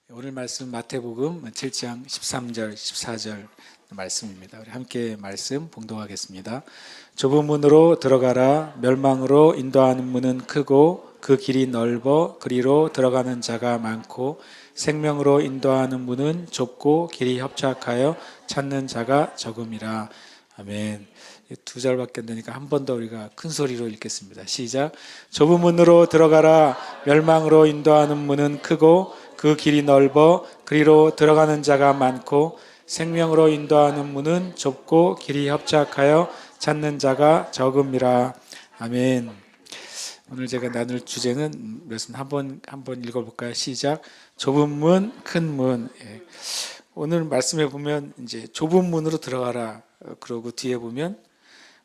오늘 말씀 마태복음 7장 13절 14절 말씀입니다. 우리 함께 말씀 봉독하겠습니다. 좁은 문으로 들어가라. 멸망으로 인도하는 문은 크고 그 길이 넓어 그리로 들어가는 자가 많고 생명으로 인도하는 문은 좁고 길이 협착하여 찾는 자가 적음이라. 아멘. 두 절밖에 안 되니까 한 번 더 우리가 큰 소리로 읽겠습니다. 시작. 좁은 문으로 들어가라. 멸망으로 인도하는 문은 크고 그 길이 넓어 그리로 들어가는 자가 많고 생명으로 인도하는 문은 좁고 길이 협착하여 찾는 자가 적음이라. 아멘. 오늘 제가 나눌 주제는 말씀 한번 읽어볼까요? 시작. 좁은 문, 큰 문. 오늘 말씀해 보면 이제 좁은 문으로 들어가라. 그러고 뒤에 보면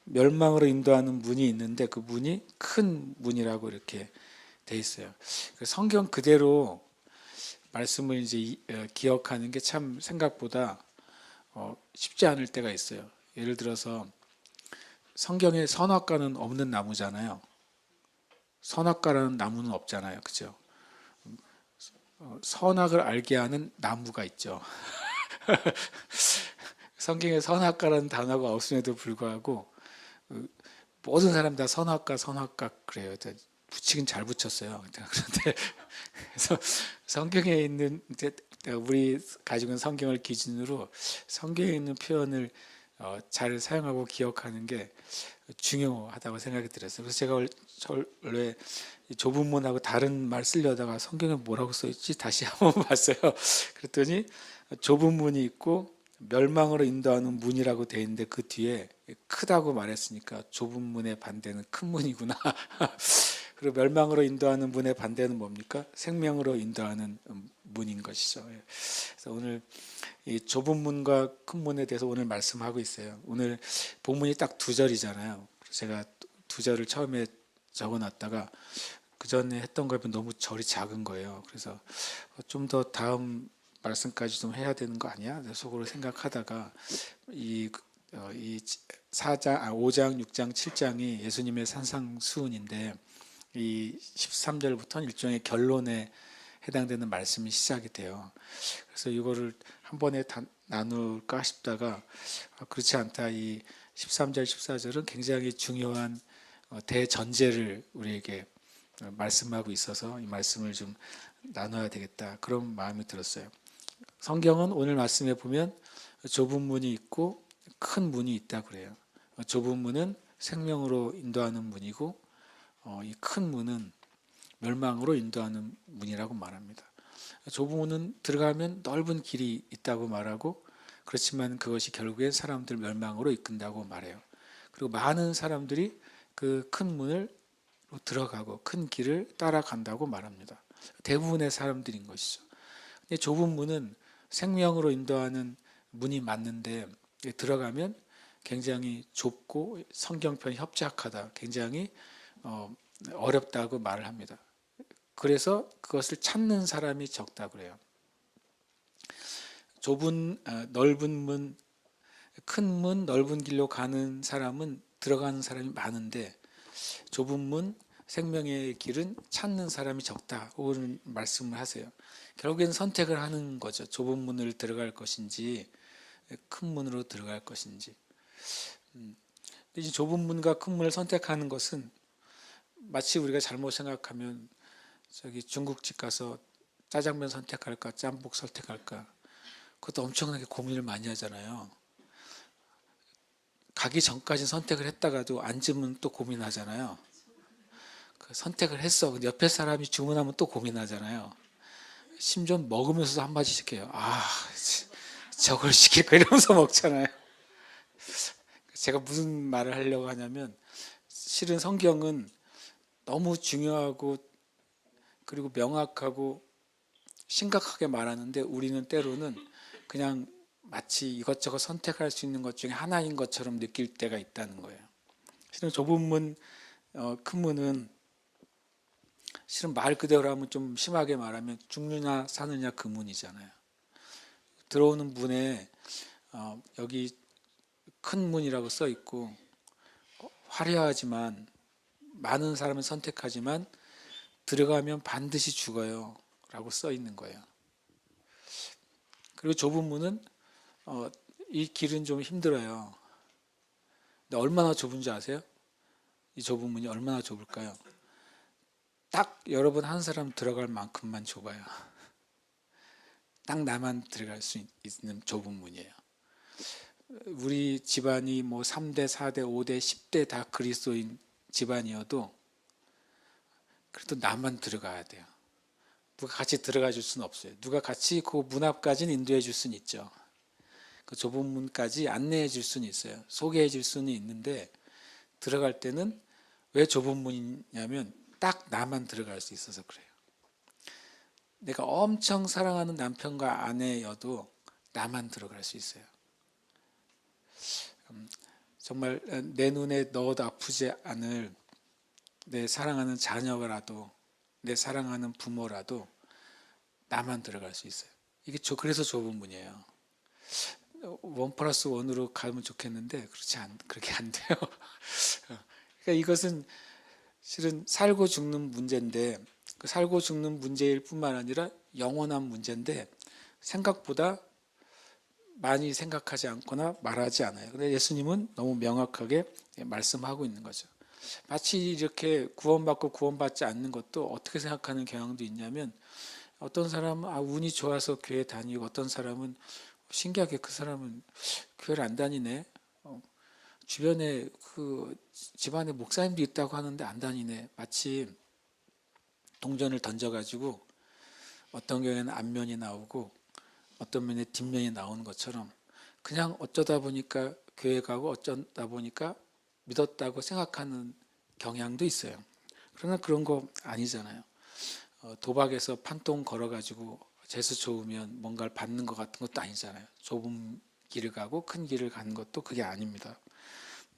멸망으로 인도하는 문이 있는데 그 문이 큰 문이라고 이렇게 돼 있어요. 성경 그대로 말씀을 이제 기억하는 게 참 생각보다 쉽지 않을 때가 있어요. 예를 들어서 성경에 선악과는 없는 나무잖아요. 선악과라는 나무는 없잖아요. 그죠? 선악을 알게 하는 나무가 있죠. 성경에 선악과라는 단어가 없음에도 불구하고 모든 사람 다 선악과 그래요. 붙이긴 잘 붙였어요. 그런데 그래서 성경에 있는 우리 가지고 있는 성경을 기준으로 성경에 있는 표현을 잘 사용하고 기억하는 게 중요하다고 생각이 들었어요. 그래서 제가 원래 좁은 문하고 다른 말 쓰려다가 성경에 뭐라고 써있지 다시 한번 봤어요. 그랬더니 좁은 문이 있고 멸망으로 인도하는 문이라고 돼 있는데 그 뒤에 크다고 말했으니까 좁은 문의 반대는 큰 문이구나. 그리고 멸망으로 인도하는 문의 반대는 뭡니까? 생명으로 인도하는 문인 것이죠. 그래서 오늘 이 좁은 문과 큰 문에 대해서 오늘 말씀하고 있어요. 오늘 본문이 딱 두 절이잖아요. 제가 두 절을 처음에 적어놨다가 그 전에 했던 거에 비해 너무 절이 작은 거예요. 그래서 좀 더 다음 말씀까지 좀 해야 되는 거 아니야? 속으로 생각하다가 이 5장, 6장, 7장이 예수님의 산상수훈인데 이 13절부터는 일종의 결론에 해당되는 말씀이 시작이 돼요. 그래서 이거를 한 번에 다 나눌까 싶다가 그렇지 않다. 이 13절, 14절은 굉장히 중요한 대전제를 우리에게 말씀하고 있어서 이 말씀을 좀 나눠야 되겠다. 그런 마음이 들었어요. 성경은 오늘 말씀에 보면 좁은 문이 있고 큰 문이 있다고 그래요. 좁은 문은 생명으로 인도하는 문이고 이 큰 문은 멸망으로 인도하는 문이라고 말합니다. 좁은 문은 들어가면 넓은 길이 있다고 말하고 그렇지만 그것이 결국엔 사람들 멸망으로 이끈다고 말해요. 그리고 많은 사람들이 그 큰 문을 들어가고 큰 길을 따라간다고 말합니다. 대부분의 사람들인 것이죠. 근데 좁은 문은 생명으로 인도하는 문이 맞는데 들어가면 굉장히 좁고 성경편 협착하다, 굉장히 어렵다고 말을 합니다. 그래서 그것을 찾는 사람이 적다고 그래요. 넓은 문, 큰 문, 넓은 길로 가는 사람은 들어가는 사람이 많은데 좁은 문, 생명의 길은 찾는 사람이 적다. 오늘 말씀을 하세요. 결국엔 선택을 하는 거죠. 좁은 문을 들어갈 것인지 큰 문으로 들어갈 것인지. 이 좁은 문과 큰 문을 선택하는 것은 마치 우리가 잘못 생각하면 저기 중국집 가서 짜장면 선택할까 짬뽕 선택할까 그것도 엄청나게 고민을 많이 하잖아요. 가기 전까지 선택을 했다가도 앉으면 또 고민하잖아요. 그 선택을 했어. 근데 옆에 사람이 주문하면 또 고민하잖아요. 심지어 먹으면서도 한마디씩 해요. 저걸 시킬까 이러면서 먹잖아요. 제가 무슨 말을 하려고 하냐면 실은 성경은 너무 중요하고 그리고 명확하고 심각하게 말하는데 우리는 때로는 그냥 마치 이것저것 선택할 수 있는 것 중에 하나인 것처럼 느낄 때가 있다는 거예요. 실은 좁은 문, 큰 문은 실은 말 그대로 하면 좀 심하게 말하면 죽느냐 사느냐 그 문이잖아요. 들어오는 문에 여기 큰 문이라고 써 있고 화려하지만 많은 사람을 선택하지만 들어가면 반드시 죽어요 라고 써 있는 거예요. 그리고 좁은 문은 이 길은 좀 힘들어요. 근데 얼마나 좁은지 아세요? 이 좁은 문이 얼마나 좁을까요? 딱 여러분 한 사람 들어갈 만큼만 좁아요. 딱 나만 들어갈 수 있는 좁은 문이에요. 우리 집안이 뭐 3대, 4대, 5대, 10대 다 그리스도인 집안이어도 그래도 나만 들어가야 돼요. 누가 같이 들어가 줄 수는 없어요. 누가 같이 그 문 앞까지는 인도해 줄 수는 있죠. 그 좁은 문까지 안내해 줄 수는 있어요. 소개해 줄 수는 있는데 들어갈 때는 왜 좁은 문이냐면 딱 나만 들어갈 수 있어서 그래요. 내가 엄청 사랑하는 남편과 아내여도 나만 들어갈 수 있어요. 정말 내 눈에 넣어도 아프지 않을 내 사랑하는 자녀라도 내 사랑하는 부모라도 나만 들어갈 수 있어요. 이게 그래서 좁은 문이에요. 1+1으로 가면 좋겠는데 그렇게 안 돼요. 그러니까 이것은 실은 살고 죽는 문제인데 그 살고 죽는 문제일 뿐만 아니라 영원한 문제인데 생각보다 많이 생각하지 않거나 말하지 않아요. 근데 예수님은 너무 명확하게 말씀하고 있는 거죠. 마치 이렇게 구원받고 구원받지 않는 것도 어떻게 생각하는 경향도 있냐면 어떤 사람은 운이 좋아서 교회 다니고 어떤 사람은 신기하게 그 사람은 교회를 안 다니네. 주변에 그 집안에 목사님도 있다고 하는데 안 다니네. 마치 동전을 던져가지고 어떤 경우에는 앞면이 나오고 어떤 면에 뒷면이 나오는 것처럼 그냥 어쩌다 보니까 교회 가고 어쩌다 보니까 믿었다고 생각하는 경향도 있어요. 그러나 그런 거 아니잖아요. 도박에서 판돈 걸어가지고 재수 좋으면 뭔가를 받는 것 같은 것도 아니잖아요. 좁은 길을 가고 큰 길을 가는 것도 그게 아닙니다.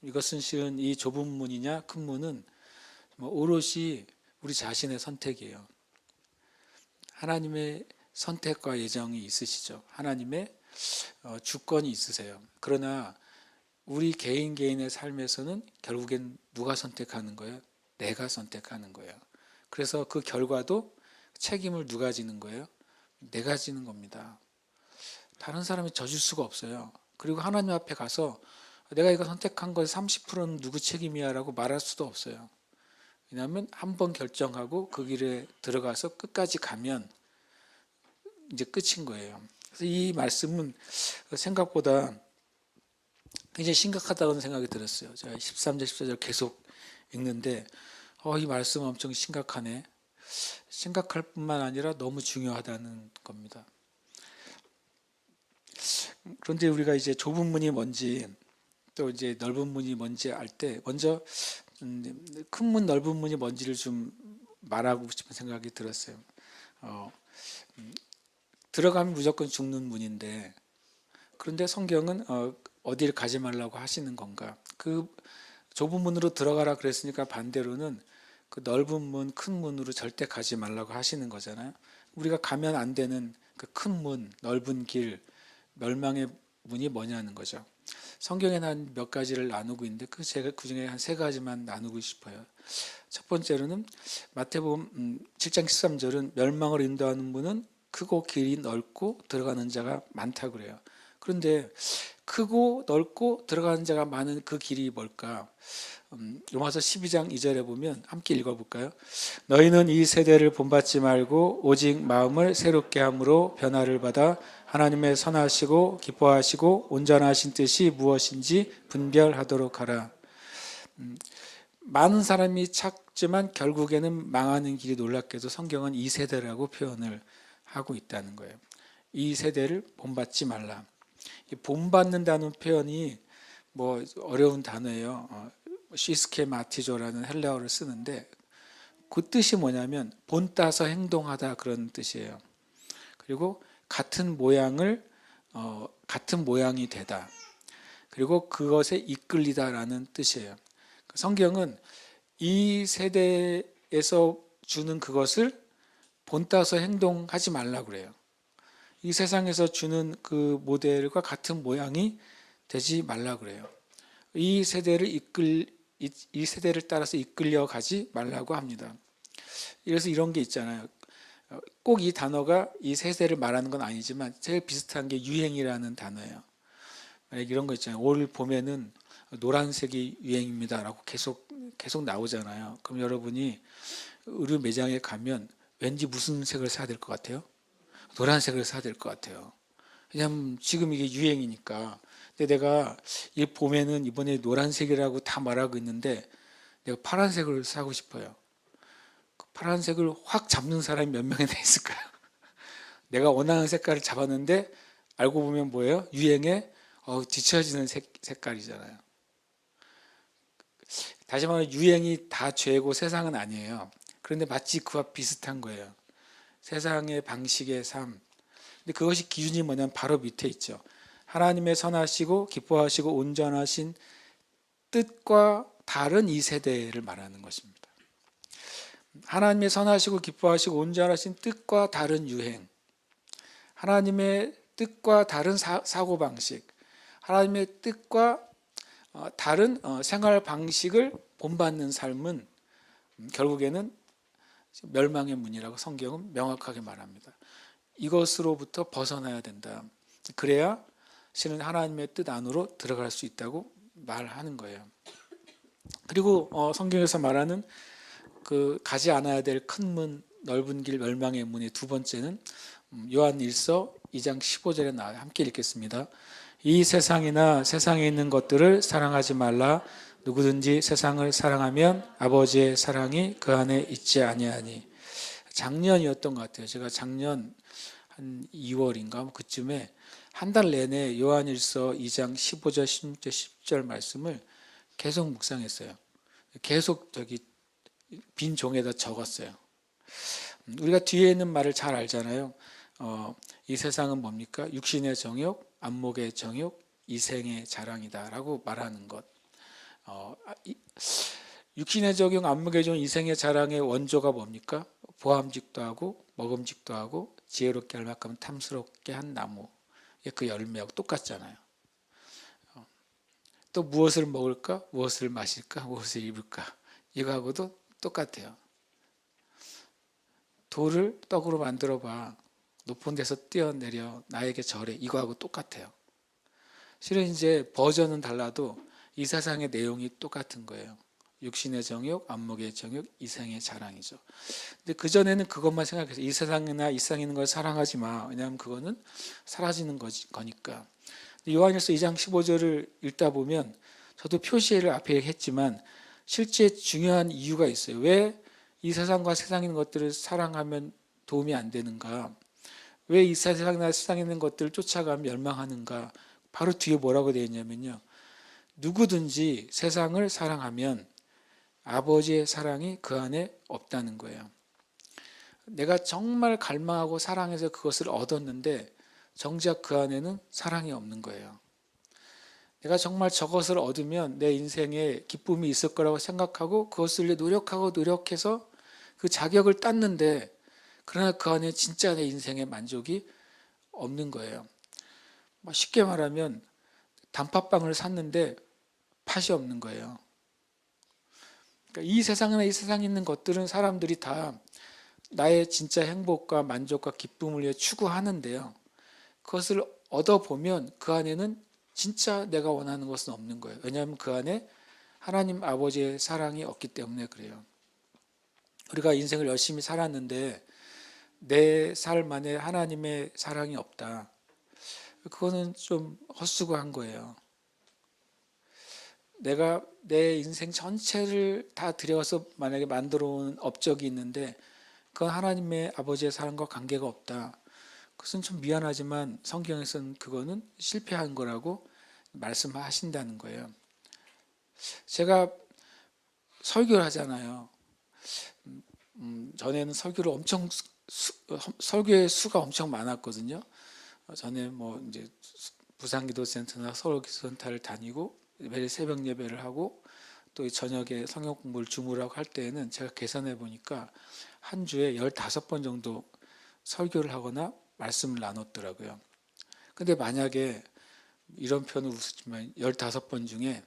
이것은 실은 이 좁은 문이냐 큰 문은 오롯이 우리 자신의 선택이에요. 하나님의 선택과 예정이 있으시죠. 하나님의 주권이 있으세요. 그러나 우리 개인의 삶에서는 결국엔 누가 선택하는 거예요? 내가 선택하는 거예요. 그래서 그 결과도 책임을 누가 지는 거예요? 내가 지는 겁니다. 다른 사람이 져줄 수가 없어요. 그리고 하나님 앞에 가서 내가 이거 선택한 거에 30%는 누구 책임이야 라고 말할 수도 없어요. 왜냐하면 한 번 결정하고 그 길에 들어가서 끝까지 가면 이제 끝인 거예요. 그래서 이 말씀은 생각보다 굉장히 심각하다는 생각이 들었어요. 제가 13절, 14절 계속 읽는데 이 말씀 엄청 심각하네. 심각할 뿐만 아니라 너무 중요하다는 겁니다. 그런데 우리가 이제 좁은 문이 뭔지 또 이제 넓은 문이 뭔지 알 때 먼저 큰 문, 넓은 문이 뭔지를 좀 말하고 싶은 생각이 들었어요. 들어가면 무조건 죽는 문인데 그런데 성경은 어디를 가지 말라고 하시는 건가? 그 좁은 문으로 들어가라 그랬으니까 반대로는 그 넓은 문, 큰 문으로 절대 가지 말라고 하시는 거잖아요. 우리가 가면 안 되는 그 큰 문, 넓은 길, 멸망의 문이 뭐냐는 거죠. 성경에는 한 몇 가지를 나누고 있는데 제가 그 중에 한 3가지만 나누고 싶어요. 첫 번째로는 마태복음 7장 13절은 멸망을 인도하는 문은 크고 길이 넓고 들어가는 자가 많다 그래요. 그런데 크고 넓고 들어가는 자가 많은 그 길이 뭘까? 로마서 12장 2절에 보면 함께 읽어볼까요? 너희는 이 세대를 본받지 말고 오직 마음을 새롭게 함으로 변화를 받아 하나님의 선하시고 기뻐하시고 온전하신 뜻이 무엇인지 분별하도록 하라. 많은 사람이 찾지만 결국에는 망하는 길이 놀랍게도 성경은 이 세대라고 표현을 하고 있다는 거예요. 이 세대를 본받지 말라. 본받는다는 표현이 뭐 어려운 단어예요. 시스케마티조라는 헬라어를 쓰는데 그 뜻이 뭐냐면 본따서 행동하다 그런 뜻이에요. 그리고 같은 모양이 되다. 그리고 그것에 이끌리다라는 뜻이에요. 성경은 이 세대에서 주는 그것을 본따서 행동하지 말라고 그래요. 이 세상에서 주는 그 모델과 같은 모양이 되지 말라고 그래요. 이 세대를 따라서 이끌려 가지 말라고 합니다. 그래서 이런 게 있잖아요. 꼭 이 단어가 이 세대를 말하는 건 아니지만 제일 비슷한 게 유행이라는 단어예요. 만약 이런 거 있잖아요. 올 봄에는 노란색이 유행입니다라고 계속 나오잖아요. 그럼 여러분이 의류 매장에 가면 왠지 무슨 색을 사야 될 것 같아요? 노란색을 사야 될 것 같아요. 왜냐하면 지금 이게 유행이니까. 근데 내가 이 봄에는 이번에 노란색이라고 다 말하고 있는데 내가 파란색을 사고 싶어요. 그 파란색을 확 잡는 사람이 몇 명이나 있을까요? 내가 원하는 색깔을 잡았는데 알고 보면 뭐예요? 유행에 뒤처지는 색깔이잖아요. 다시 말하면 유행이 다 죄고 세상은 아니에요. 그런데 마치 그와 비슷한 거예요. 세상의 방식의 삶. 근데 그것이 기준이 뭐냐면 바로 밑에 있죠. 하나님의 선하시고 기뻐하시고 온전하신 뜻과 다른 이 세대를 말하는 것입니다. 하나님의 선하시고 기뻐하시고 온전하신 뜻과 다른 유행, 하나님의 뜻과 다른 사고방식, 하나님의 뜻과 다른 생활 방식을 본받는 삶은 결국에는 멸망의 문이라고 성경은 명확하게 말합니다. 이것으로부터 벗어나야 된다. 그래야 실은 하나님의 뜻 안으로 들어갈 수 있다고 말하는 거예요. 그리고 성경에서 말하는 그 가지 않아야 될 큰 문, 넓은 길, 멸망의 문의 두 번째는 요한 1서 2장 15절에 나와요. 함께 읽겠습니다. 이 세상이나 세상에 있는 것들을 사랑하지 말라. 누구든지 세상을 사랑하면 아버지의 사랑이 그 안에 있지 아니하니. 작년이었던 것 같아요. 제가 작년 한 2월인가 그쯤에 한 달 내내 요한일서 2장 15절, 16절, 10절 말씀을 계속 묵상했어요. 계속 빈 종에다 적었어요. 우리가 뒤에 있는 말을 잘 알잖아요. 이 세상은 뭡니까? 육신의 정욕, 안목의 정욕, 이생의 자랑이다라고 말하는 것. 육신의 정욕, 안목의 정욕, 이생의 자랑의 원조가 뭡니까? 보암직도 하고 먹음직도 하고 지혜롭게 할 만큼 탐스럽게 한 나무. 그 열매하고 똑같잖아요. 또 무엇을 먹을까? 무엇을 마실까? 무엇을 입을까? 이거하고도 똑같아요. 돌을 떡으로 만들어 봐. 높은 데서 뛰어내려 나에게 절해. 이거하고 똑같아요. 실은 이제 버전은 달라도 이 세상의 내용이 똑같은 거예요. 육신의 정욕, 안목의 정욕, 이생의 자랑이죠. 근데 그전에는 그것만 생각해서 이 세상이나 이 세상에 있는 걸 사랑하지 마. 왜냐하면 그거는 사라지는 거니까. 요한일서 2장 15절을 읽다 보면 저도 표시를 앞에 했지만 실제 중요한 이유가 있어요. 왜 이 세상과 세상에 있는 것들을 사랑하면 도움이 안 되는가? 왜 이 세상이나 세상에 있는 것들을 쫓아가면 멸망하는가? 바로 뒤에 뭐라고 되어 있냐면요. 누구든지 세상을 사랑하면 아버지의 사랑이 그 안에 없다는 거예요. 내가 정말 갈망하고 사랑해서 그것을 얻었는데 정작 그 안에는 사랑이 없는 거예요. 내가 정말 저것을 얻으면 내 인생에 기쁨이 있을 거라고 생각하고 그것을 노력해서 그 자격을 땄는데 그러나 그 안에 진짜 내 인생의 만족이 없는 거예요. 쉽게 말하면 단팥빵을 샀는데 팥이 없는 거예요. 그러니까 이 세상이나 이 세상에 있는 것들은 사람들이 다 나의 진짜 행복과 만족과 기쁨을 위해 추구하는데요. 그것을 얻어보면 그 안에는 진짜 내가 원하는 것은 없는 거예요. 왜냐하면 그 안에 하나님 아버지의 사랑이 없기 때문에 그래요. 우리가 인생을 열심히 살았는데 내 삶 안에 하나님의 사랑이 없다. 그거는 좀 헛수고한 거예요. 내가 내 인생 전체를 다 들여서 만약에 만들어 온 업적이 있는데 그건 하나님의 아버지의 사랑과 관계가 없다. 그것은 좀 미안하지만 성경에서는 그거는 실패한 거라고 말씀하신다는 거예요. 제가 설교를 하잖아요. 전에는 설교의 수가 엄청 많았거든요. 전에 이제 부산기도센터나 서울기도센터를 다니고 매일 새벽 예배를 하고 또 저녁에 성경 공부를 주무라고 할 때에는 제가 계산해 보니까 한 주에 15번 정도 설교를 하거나 말씀을 나눴더라고요. 근데 만약에 이런 표현은 우스지만 15번 중에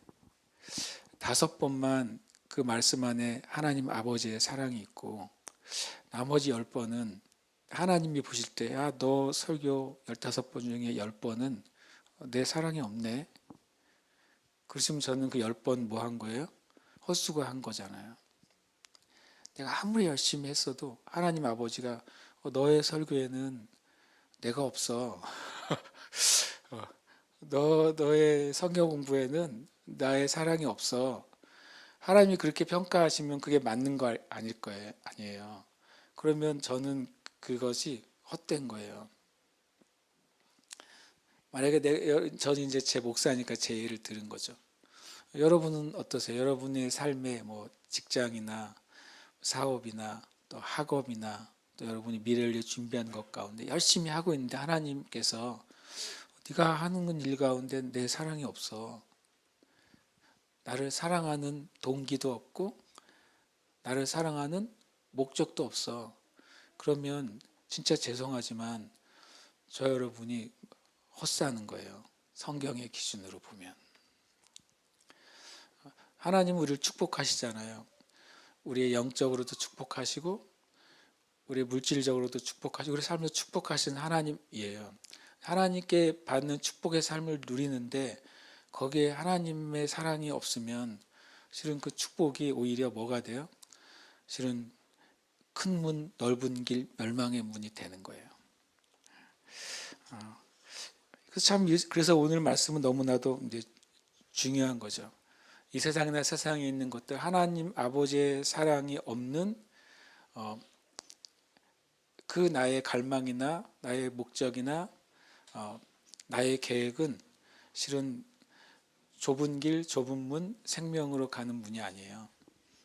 5번만 그 말씀 안에 하나님 아버지의 사랑이 있고 나머지 10번은 하나님이 보실 때, 야, 너 설교 15번 중에 10번은 내 사랑이 없네. 그러시면 저는 그 10번 뭐 한 거예요? 헛수고한 거잖아요. 내가 아무리 열심히 했어도 하나님 아버지가 너의 설교에는 내가 없어. 너의 성경 공부에는 나의 사랑이 없어. 하나님이 그렇게 평가하시면 그게 맞는 거 아닐 거예요. 아니에요. 그러면 저는 그것이 헛된 거예요. 만약에 저는 이제 제 목사니까 제 예를 들은 거죠. 여러분은 어떠세요? 여러분의 삶에 뭐 직장이나 사업이나 또 학업이나 또 여러분이 미래를 위해 준비한 것 가운데 열심히 하고 있는데 하나님께서 네가 하는 일 가운데 내 사랑이 없어. 나를 사랑하는 동기도 없고 나를 사랑하는 목적도 없어. 그러면 진짜 죄송하지만 저 여러분이 헛사는 거예요. 성경의 기준으로 보면. 하나님은 우리를 축복하시잖아요. 우리의 영적으로도 축복하시고 우리의 물질적으로도 축복하시고 우리 삶을 축복하시는 하나님이에요. 하나님께 받는 축복의 삶을 누리는데 거기에 하나님의 사랑이 없으면 실은 그 축복이 오히려 뭐가 돼요? 실은 큰 문, 넓은 길, 멸망의 문이 되는 거예요. 그래서 오늘 말씀은 너무나도 이제 중요한 거죠. 이 세상이나 세상에 있는 것들 하나님 아버지의 사랑이 없는 그 나의 갈망이나 나의 목적이나 나의 계획은 실은 좁은 길, 좁은 문, 생명으로 가는 문이 아니에요.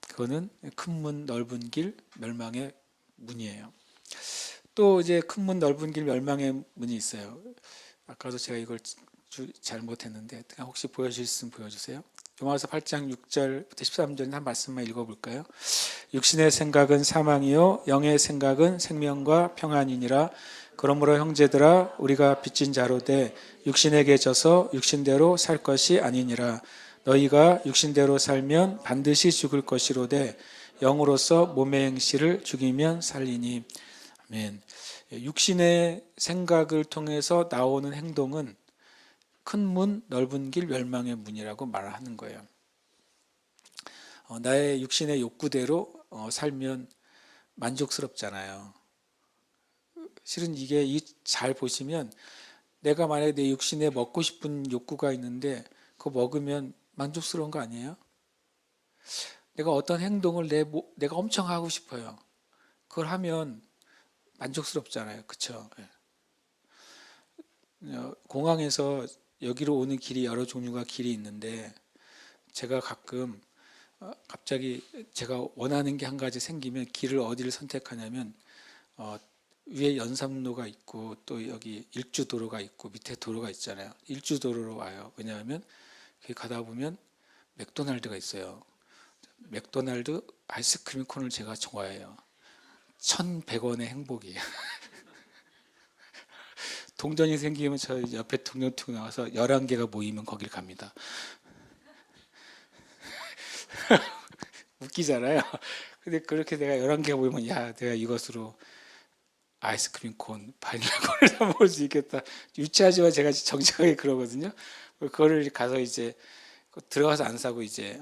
그거는 큰 문, 넓은 길, 멸망의 문이에요. 또 이제 큰 문, 넓은 길, 멸망의 문이 있어요. 아까도 제가 이걸 잘못했는데 혹시 보여주실 수 있으면 보여주세요. 로마서 8장 6절부터 13절 한 말씀만 읽어볼까요? 육신의 생각은 사망이요 영의 생각은 생명과 평안이니라. 그러므로 형제들아 우리가 빚진 자로 돼 육신에게 져서 육신대로 살 것이 아니니라. 너희가 육신대로 살면 반드시 죽을 것이로되 영으로서 몸의 행실을 죽이면 살리니. 아멘. 육신의 생각을 통해서 나오는 행동은 큰 문, 넓은 길, 멸망의 문이라고 말하는 거예요. 나의 육신의 욕구대로 살면 만족스럽잖아요. 실은 이게 잘 보시면 내가 만약에 내 육신에 먹고 싶은 욕구가 있는데 그거 먹으면 만족스러운 거 아니에요? 내가 어떤 행동을 내가 엄청 하고 싶어요. 그걸 하면 만족스럽잖아요. 그쵸? 공항에서 여기로 오는 길이 여러 종류가 길이 있는데 제가 가끔 갑자기 제가 원하는 게 한 가지 생기면 길을 어디를 선택하냐면 위에 연삼로가 있고 또 여기 일주도로가 있고 밑에 도로가 있잖아요. 일주도로로 와요. 왜냐하면 거기 가다 보면 맥도날드가 있어요. 맥도날드 아이스크림 콘을 제가 좋아해요. 1,100원의 행복이에요. 동전이 생기면 저 옆에 동전 툭 나와서 11개가 모이면 거길 갑니다. 웃기잖아요. 근데 그렇게 내가 11개가 모이면 야 내가 이것으로 아이스크림 콘, 바닐라 콘을 사 먹을 수 있겠다. 유치하지만 제가 정직하게 그러거든요. 그거를 가서 이제 들어가서 안 사고 이제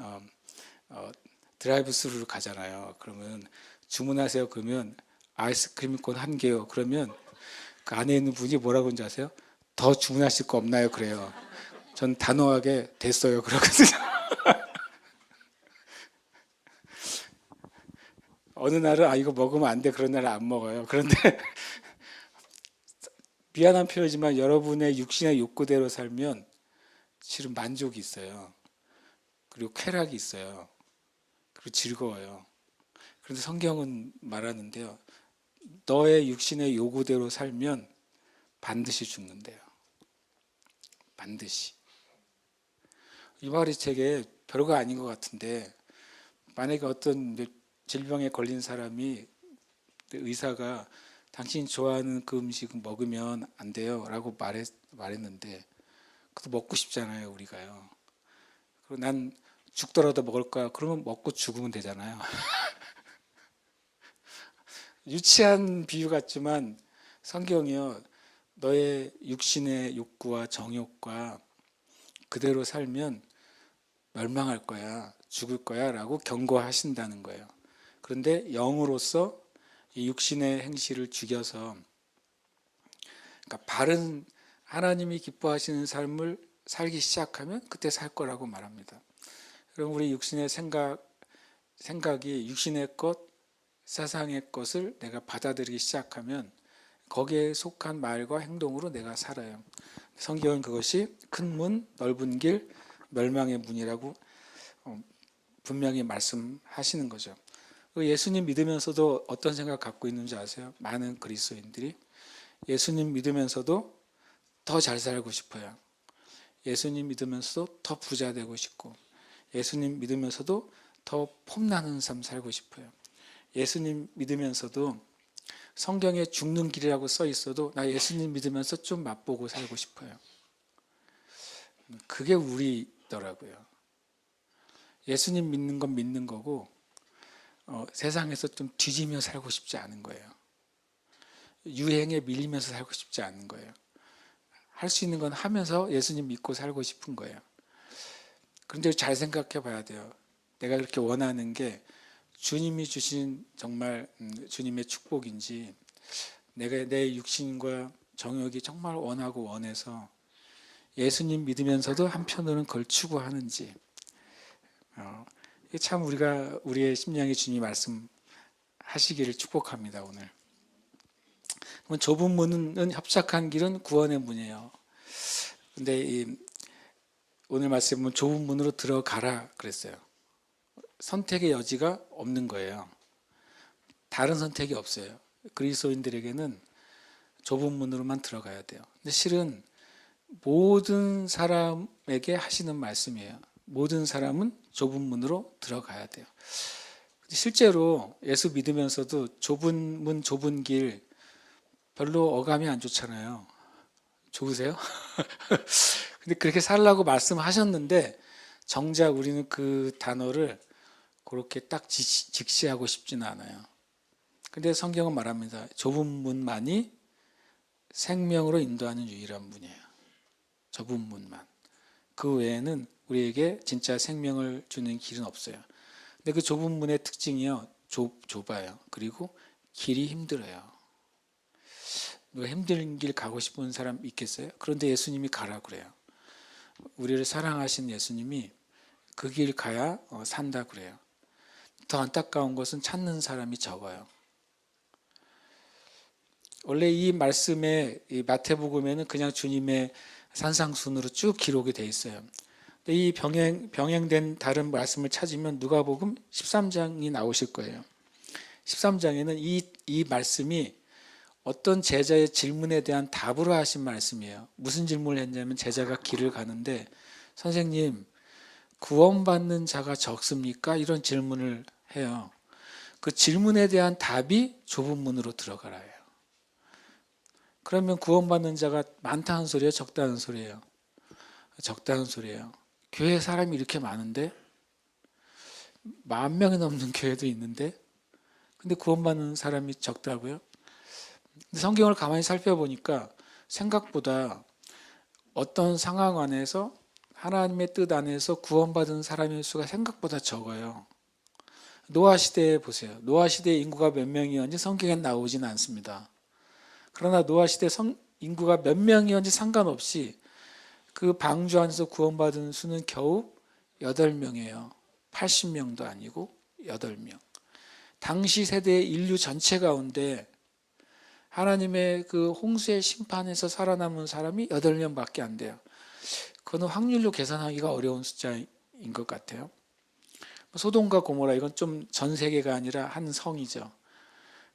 드라이브 스루로 가잖아요. 그러면 주문하세요. 그러면 아이스크림 콘 1개요. 그러면 그 안에 있는 분이 뭐라고 하는지 아세요? 더 주문하실 거 없나요? 그래요. 전 단호하게 됐어요. 그러거든요. 어느 날은 이거 먹으면 안 돼. 그런 날은 안 먹어요. 그런데 미안한 표현이지만 여러분의 육신의 욕구대로 살면 실은 만족이 있어요. 그리고 쾌락이 있어요. 그리고 즐거워요. 그런데 성경은 말하는데요. 너의 육신의 요구대로 살면 반드시 죽는데요. 반드시. 이 말이 되게 별거 아닌 것 같은데 만약에 어떤 질병에 걸린 사람이 의사가 당신이 좋아하는 그 음식 먹으면 안 돼요 라고 말했는데 그것도 먹고 싶잖아요 우리가요. 그리고 난 죽더라도 먹을 거야. 그러면 먹고 죽으면 되잖아요. 유치한 비유 같지만 성경이요, 너의 육신의 욕구와 정욕과 그대로 살면 멸망할 거야, 죽을 거야 라고 경고하신다는 거예요. 그런데 영으로서 이 육신의 행실을 죽여서, 그러니까 바른 하나님이 기뻐하시는 삶을 살기 시작하면 그때 살 거라고 말합니다. 그럼 우리 육신의 생각이 육신의 것, 세상의 것을 내가 받아들이기 시작하면 거기에 속한 말과 행동으로 내가 살아요. 성경은 그것이 큰 문, 넓은 길, 멸망의 문이라고 분명히 말씀하시는 거죠. 예수님 믿으면서도 어떤 생각 갖고 있는지 아세요? 많은 그리스도인들이 예수님 믿으면서도 더 잘 살고 싶어요. 예수님 믿으면서도 더 부자 되고 싶고, 예수님 믿으면서도 더 폼나는 삶 살고 싶어요. 예수님 믿으면서도 성경에 죽는 길이라고 써 있어도 나 예수님 믿으면서 좀 맛보고 살고 싶어요. 그게 우리더라고요. 예수님 믿는 건 믿는 거고, 세상에서 좀 뒤지며 살고 싶지 않은 거예요. 유행에 밀리면서 살고 싶지 않은 거예요. 할 수 있는 건 하면서 예수님 믿고 살고 싶은 거예요. 그런데 잘 생각해 봐야 돼요. 내가 그렇게 원하는 게 주님이 주신 정말 주님의 축복인지, 내가 내 육신과 정욕이 정말 원하고 원해서 예수님 믿으면서도 한편으로는 그걸 추구하는지, 참 우리의 심령의 주님이 말씀하시기를 축복합니다. 오늘 좁은 문은 협착한 길은 구원의 문이에요. 근데 오늘 말씀은 좁은 문으로 들어가라 그랬어요. 선택의 여지가 없는 거예요. 다른 선택이 없어요. 그리스도인들에게는 좁은 문으로만 들어가야 돼요. 근데 실은 모든 사람에게 하시는 말씀이에요. 모든 사람은 좁은 문으로 들어가야 돼요. 실제로 예수 믿으면서도 좁은 문, 좁은 길 별로 어감이 안 좋잖아요. 좋으세요? 근데 그렇게 살라고 말씀하셨는데 정작 우리는 그 단어를 그렇게 딱 직시하고 싶지는 않아요. 근데 성경은 말합니다. 좁은 문만이 생명으로 인도하는 유일한 문이에요. 좁은 문만. 그 외에는 우리에게 진짜 생명을 주는 길은 없어요. 근데 그 좁은 문의 특징이요, 좁아요. 그리고 길이 힘들어요. 누가 힘든 길 가고 싶은 사람 있겠어요? 그런데 예수님이 가라 그래요. 우리를 사랑하신 예수님이 그 길 가야 산다 그래요. 더 안타까운 것은 찾는 사람이 적어요. 원래 이 말씀에, 이 마태복음에는 그냥 주님의 산상순으로 쭉 기록이 돼 있어요. 근데 이 병행된 다른 말씀을 찾으면 누가복음 13장이 나오실 거예요. 13장에는 이 말씀이 어떤 제자의 질문에 대한 답으로 하신 말씀이에요. 무슨 질문을 했냐면 제자가 길을 가는데 선생님, 구원받는 자가 적습니까? 이런 질문을 해요. 그 질문에 대한 답이 좁은 문으로 들어가라예요. 그러면 구원받는 자가 많다는 소리예요? 적다는 소리예요? 적다는 소리예요. 교회 사람이 이렇게 많은데 10,000명이 넘는 교회도 있는데 근데 구원받는 사람이 적다고요? 성경을 가만히 살펴보니까 생각보다 어떤 상황 안에서 하나님의 뜻 안에서 구원받은 사람의 수가 생각보다 적어요. 노아 시대에 보세요. 노아 시대 인구가 몇 명이었는지 성경엔 나오지는 않습니다. 그러나 노아 시대 인구가 몇 명이었는지 상관없이 그 방주 안에서 구원받은 수는 겨우 8명이에요. 80명도 아니고 8명. 당시 세대의 인류 전체 가운데 하나님의 그 홍수의 심판에서 살아남은 사람이 8명밖에 안 돼요. 그건 확률로 계산하기가 어려운 숫자인 것 같아요. 소돔과 고모라, 이건 좀 전 세계가 아니라 한 성이죠.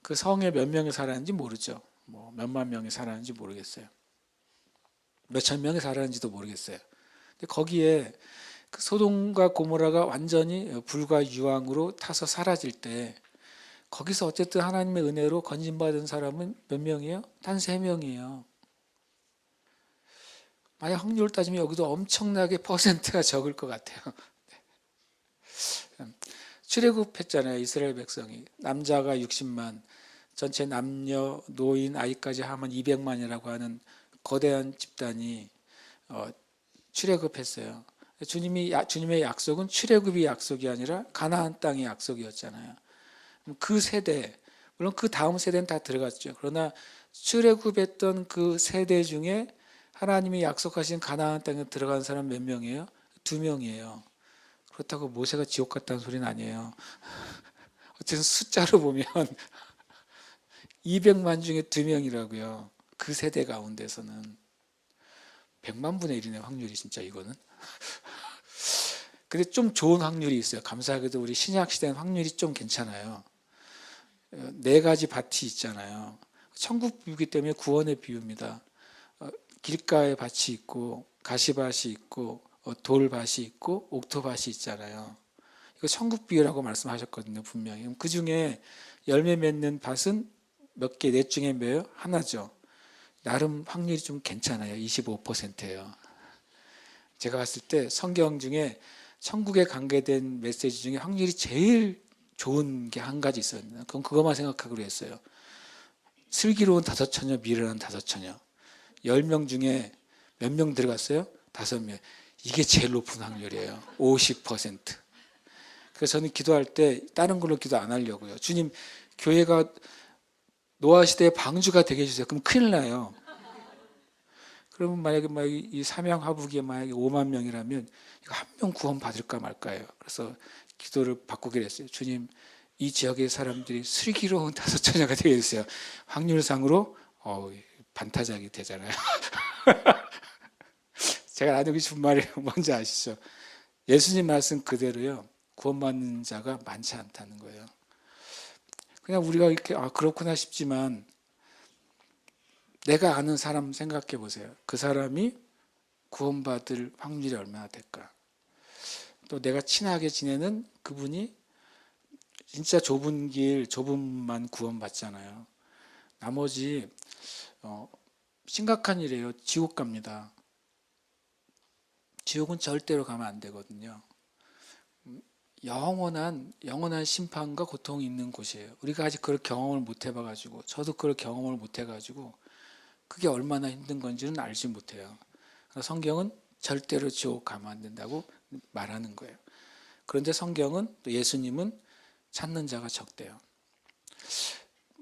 그 성에 몇 명이 살았는지 모르죠. 뭐 몇만 명이 살았는지 모르겠어요. 몇천 명이 살았는지도 모르겠어요. 근데 거기에 그 소돔과 고모라가 완전히 불과 유황으로 타서 사라질 때 거기서 어쨌든 하나님의 은혜로 건진받은 사람은 몇 명이에요? 단 3명이에요. 만약 확률을 따지면 여기도 엄청나게 퍼센트가 적을 것 같아요. 출애굽했잖아요. 이스라엘 백성이. 남자가 60만, 전체 남녀, 노인, 아이까지 하면 200만이라고 하는 거대한 집단이 출애굽했어요. 주님의 약속은 출애굽이 약속이 아니라 가나안 땅의 약속이었잖아요. 그 세대, 물론 그 다음 세대는 다 들어갔죠. 그러나 출애굽했던 그 세대 중에 하나님이 약속하신 가나안 땅에 들어간 사람 몇 명이에요? 2명이에요. 그렇다고 모세가 지옥 갔다는 소리는 아니에요. 어쨌든 숫자로 보면 200만 중에 2명이라고요. 그 세대 가운데서는 100만 분의 1이네 확률이 진짜 이거는. 근데 좀 좋은 확률이 있어요. 감사하게도 우리 신약 시대는 확률이 좀 괜찮아요. 4가지 밭이 있잖아요. 천국 비유기 때문에 구원의 비유입니다. 길가에 밭이 있고 가시밭이 있고 돌밭이 있고 옥토밭이 있잖아요. 이거 천국 비유라고 말씀하셨거든요. 분명히. 그 중에 열매 맺는 밭은 몇 개, 넷 중에 몇요? 하나죠. 나름 확률이 좀 괜찮아요. 25%예요. 제가 봤을 때 성경 중에 천국에 관계된 메시지 중에 확률이 제일 좋은 게 한 가지 있어요. 그럼 그것만 생각하기로 했어요. 슬기로운 5처녀, 미련한 5처녀. 10명 중에 몇 명 들어갔어요? 5명. 이게 제일 높은 확률이에요. 50%. 그래서 저는 기도할 때 다른 걸로 기도 안 하려고요. 주님, 교회가 노아 시대의 방주가 되게 해주세요. 그럼 큰일 나요. 그러면 만약에 이 삼양하북에 만약에 5만 명이라면 이거 한 명 구원 받을까 말까요. 그래서 기도를 바꾸기로 했어요. 주님, 이 지역의 사람들이 슬기로운 5처녀가 되게 해주세요. 확률상으로 반타작이 되잖아요. 제가 나누고 싶은 말이 뭔지 아시죠? 예수님 말씀 그대로요. 구원받는 자가 많지 않다는 거예요. 그냥 우리가 이렇게 그렇구나 싶지만 내가 아는 사람 생각해 보세요. 그 사람이 구원받을 확률이 얼마나 될까? 또 내가 친하게 지내는 그분이 진짜 좁은 길, 좁은만 구원받잖아요. 나머지 심각한 일이에요. 지옥 갑니다. 지옥은 절대로 가면 안 되거든요. 영원한 심판과 고통이 있는 곳이에요. 우리가 아직 그걸 경험을 못 해봐가지고, 저도 그걸 경험을 못 해가지고 그게 얼마나 힘든 건지는 알지 못해요. 성경은 절대로 지옥 가면 안 된다고 말하는 거예요. 그런데 성경은 또 예수님은 찾는 자가 적대요.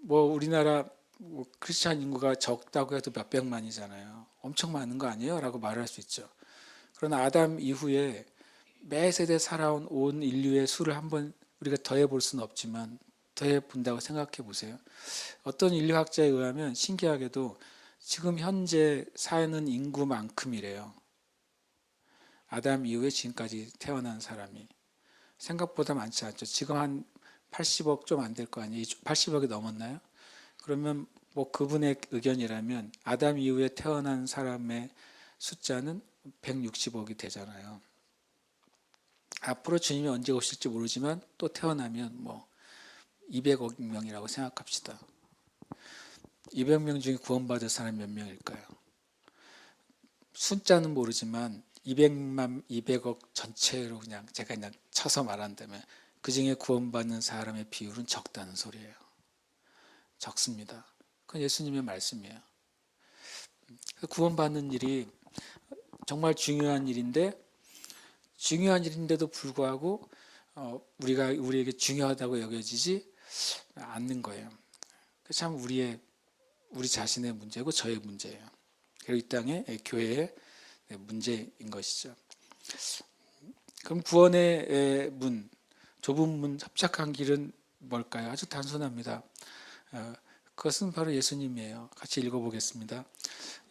우리나라 크리스찬 인구가 적다고 해도 몇백만이잖아요. 엄청 많은 거 아니에요? 라고 말할 수 있죠. 그러나 아담 이후에 매 세대 살아온 온 인류의 수를 한번 우리가 더해 볼 수는 없지만 더해 본다고 생각해 보세요. 어떤 인류학자에 의하면 신기하게도 지금 현재 사는 인구만큼이래요. 아담 이후에 지금까지 태어난 사람이 생각보다 많지 않죠. 지금 한 80억 좀 안 될 거 아니에요? 80억이 넘었나요? 그러면 그분의 의견이라면 아담 이후에 태어난 사람의 숫자는 160억이 되잖아요. 앞으로 주님이 언제 오실지 모르지만 또 태어나면 200억 명이라고 생각합시다. 200명 중에 구원받을 사람이 몇 명일까요? 숫자는 모르지만 200억 전체로 제가 쳐서 말한다면 그 중에 구원받는 사람의 비율은 적다는 소리예요. 적습니다. 그건 예수님의 말씀이에요. 구원받는 일이 정말 중요한 일인데 중요한 일인데도 불구하고 우리에게 중요하다고 여겨지지 않는 거예요. 참 우리 자신의 문제고 저의 문제예요. 그리고 이 땅의 교회의 문제인 것이죠. 그럼 구원의 문, 좁은 문, 협착한 길은 뭘까요? 아주 단순합니다. 그것은 바로 예수님이에요. 같이 읽어보겠습니다.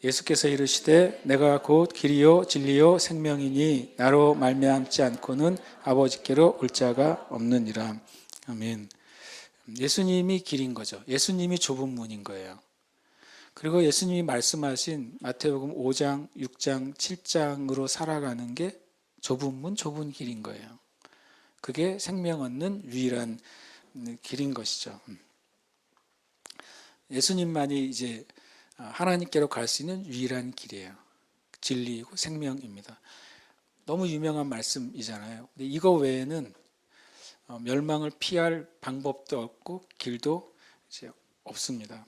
예수께서 이르시되 내가 곧 길이요 진리요 생명이니 나로 말미암지 않고는 아버지께로 올 자가 없느니라. 아멘. 예수님이 길인 거죠. 예수님이 좁은 문인 거예요. 그리고 예수님이 말씀하신 마태복음 5장, 6장, 7장으로 살아가는 게 좁은 문, 좁은 길인 거예요. 그게 생명 얻는 유일한 길인 것이죠. 예수님만이 이제 하나님께로 갈 수 있는 유일한 길이에요. 진리이고 생명입니다. 너무 유명한 말씀이잖아요. 근데 이거 외에는 멸망을 피할 방법도 없고 길도 이제 없습니다.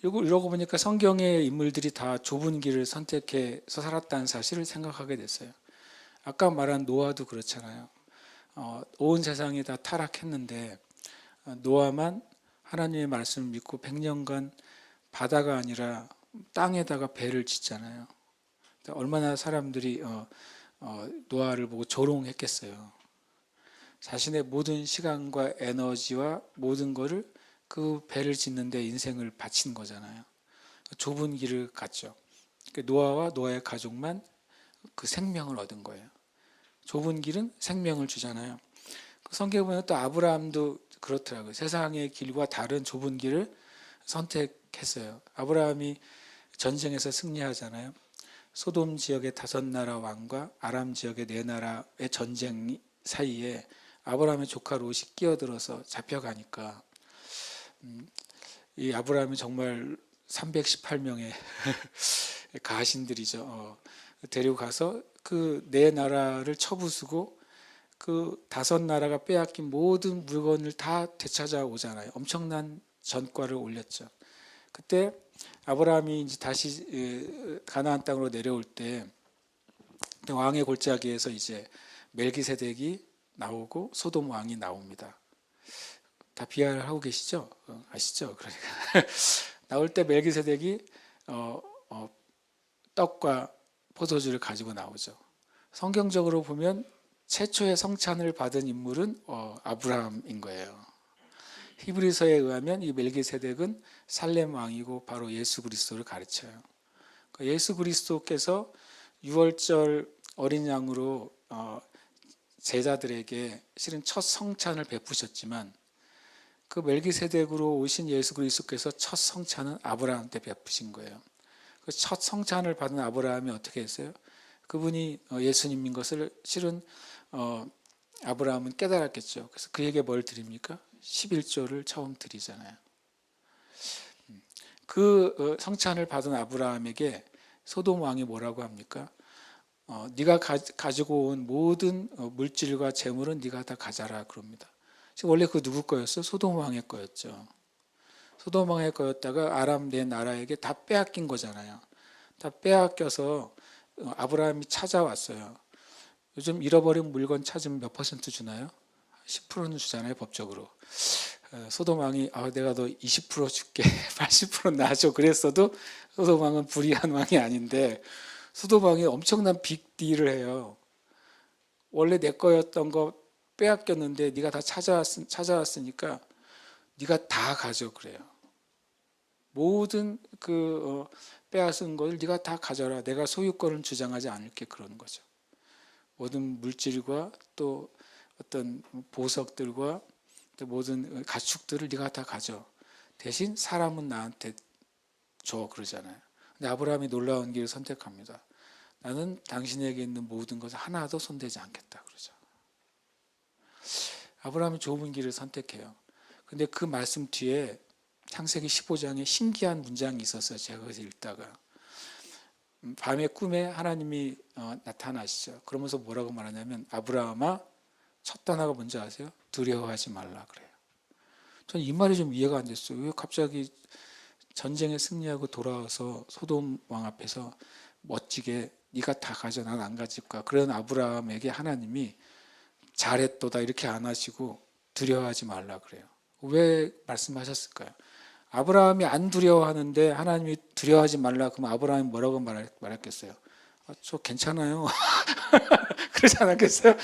이러고 보니까 성경의 인물들이 다 좁은 길을 선택해서 살았다는 사실을 생각하게 됐어요. 아까 말한 노아도 그렇잖아요. 온 세상이 다 타락했는데 노아만 하나님의 말씀을 믿고 100년간 바다가 아니라 땅에다가 배를 짓잖아요. 얼마나 사람들이 노아를 보고 조롱했겠어요. 자신의 모든 시간과 에너지와 모든 것을 그 배를 짓는데 인생을 바친 거잖아요. 좁은 길을 갔죠. 노아와 노아의 가족만 그 생명을 얻은 거예요. 좁은 길은 생명을 주잖아요. 성경에 보면 또 아브라함도 그렇더라고요. 세상의 길과 다른 좁은 길을 선택했어요. 아브라함이 전쟁에서 승리하잖아요. 소돔 지역의 5나라 왕과 아람 지역의 4나라의 전쟁 사이에 아브라함의 조카 롯이 끼어들어서 잡혀가니까 이 아브라함이 정말 318명의 가신들이죠. 데리고 가서 그 4나라를 쳐부수고 그 5나라가 빼앗긴 모든 물건을 다 되찾아오잖아요. 엄청난 전과를 올렸죠. 그때 아브라함이 이제 다시 가나안 땅으로 내려올 때 왕의 골짜기에서 이제 멜기세덱이 나오고 소돔 왕이 나옵니다. 다 비하를 하고 계시죠? 아시죠? 그러니까 나올 때 멜기세덱이 떡과 포도주를 가지고 나오죠. 성경적으로 보면 최초의 성찬을 받은 인물은 아브라함인 거예요. 히브리서에 의하면 이 멜기세덱은 살렘 왕이고 바로 예수 그리스도를 가르쳐요. 그러니까 예수 그리스도께서 유월절 어린 양으로 제자들에게 실은 첫 성찬을 베푸셨지만 그 멜기세덱으로 오신 예수 그리스도께서 첫 성찬은 아브라함한테 베푸신 거예요. 그 첫 성찬을 받은 아브라함이 어떻게 했어요? 그분이 예수님인 것을 실은 아브라함은 깨달았겠죠. 그래서 그에게 뭘 드립니까? 11조를 처음 드리잖아요. 그 성찬을 받은 아브라함에게 소돔 왕이 뭐라고 합니까? 네가 가지고 온 모든 물질과 재물은 네가 다 가져라 그럽니다. 지금 원래 그 누구 거였어? 소돔 왕의 거였죠. 소돔 왕의 거였다가 아람 4나라에게 다 빼앗긴 거잖아요. 다 빼앗겨서 아브라함이 찾아왔어요. 요즘 잃어버린 물건 찾으면 몇 퍼센트 주나요? 10%는 주잖아요, 법적으로. 소돔 왕이 내가 너 20% 줄게, 80% 놔줘 그랬어도 소돔 왕은 불의한 왕이 아닌데 소돔 왕이 엄청난 빅딜을 해요. 원래 내 거였던 거 빼앗겼는데 네가 다 찾아왔으니까 네가 다 가져 그래요. 모든 그 빼앗은 것을 네가 다 가져라. 내가 소유권을 주장하지 않을게 그러는 거죠. 모든 물질과 또 어떤 보석들과 또 모든 가축들을 네가 다 가져. 대신 사람은 나한테 줘 그러잖아요. 근데 아브라함이 놀라운 길을 선택합니다. 나는 당신에게 있는 모든 것을 하나도 손대지 않겠다 그러죠. 아브라함이 좁은 길을 선택해요. 근데 그 말씀 뒤에 창세기 15장에 신기한 문장이 있었어요. 제가 그래서 읽다가 밤의 꿈에 하나님이 나타나시죠. 그러면서 뭐라고 말하냐면 아브라함아 첫 단어가 뭔지 아세요? 두려워하지 말라 그래요. 저는 이 말이 좀 이해가 안 됐어요. 왜 갑자기 전쟁에 승리하고 돌아와서 소돔 왕 앞에서 멋지게 네가 다 가져 난 안 가질 거야. 그런 아브라함에게 하나님이 잘했도다 이렇게 안 하시고 두려워하지 말라 그래요. 왜 말씀하셨을까요? 아브라함이 안 두려워하는데 하나님이 두려워하지 말라 그러면 아브라함이 뭐라고 말했겠어요? 저 괜찮아요. 그러지 않았겠어요?